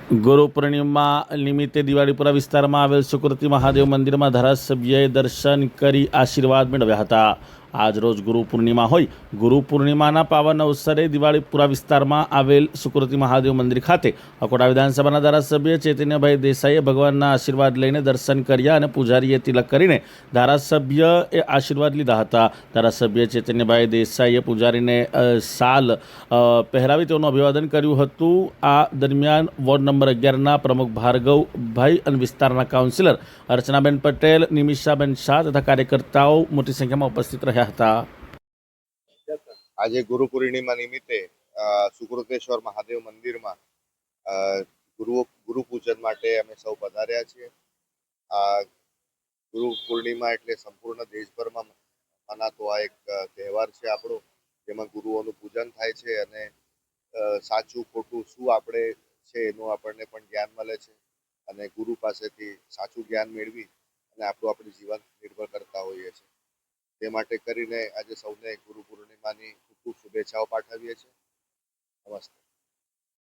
ગુરુ પૂર્ણિમા નિમિત્તે દિવાળીપુરા વિસ્તારમાં આવેલ સુકૃતિ મહાદેવ મંદિરમાં ધારાસભ્યએ દર્શન કરી આશીર્વાદ મેળવ્યા હતા. આજરોજ ગુરુ પૂર્ણિમા હોય ગુરુ પૂર્ણિમાના પાવન અવસરે દિવાળીપુરા વિસ્તારમાં આવેલ સુકૃતિ મહાદેવ મંદિર ખાતે અકોટા વિધાનસભાના ધારાસભ્ય ચૈતન્યભાઈ દેસાઈએ ભગવાનના આશીર્વાદ લઈને દર્શન કર્યા અને પૂજારીએ તિલક કરીને ધારાસભ્યએ આશીર્વાદ લીધા હતા. ધારાસભ્ય ચૈતન્યભાઈ દેસાઈએ પૂજારીને શાલ પહેરાવી તેઓનું અભિવાદન કર્યું હતું. આ દરમિયાન વોર્ડ નંબર 11ના પ્રમુખ ભાર્ગવભાઈ અને વિસ્તારના કાઉન્સિલર અર્ચનાબેન પટેલ, નિમિષાબેન શાહ તથા કાર્યકર્તાઓ મોટી સંખ્યામાં ઉપસ્થિત રહ્યા હતા. આજે ગુરુ પૂર્ણિમા નિમિત્તે સુકૃતેશ્વર મહાદેવ મંદિરમાં ગુરુ પૂજન માટે અમે સૌ પધાર્યા છીએ. આ ગુરુ પૂર્ણિમા એટલે સંપૂર્ણ દેશભરમાં મનાતો આ એક તહેવાર છે આપણો, જેમાં ગુરુઓનું પૂજન થાય છે અને સાચું ખોટું શું આપણે છે એનું આપણને પણ જ્ઞાન મળે છે અને ગુરુ પાસેથી સાચું જ્ઞાન મેળવી અને આપણું જીવન નિર્ભર કરતા હોઈએ છીએ. તે માટે કરીને આજે સૌને ગુરુ પૂર્ણિમાની ખૂબ ખૂબ શુભેચ્છાઓ પાઠવીએ છીએ. નમસ્તે.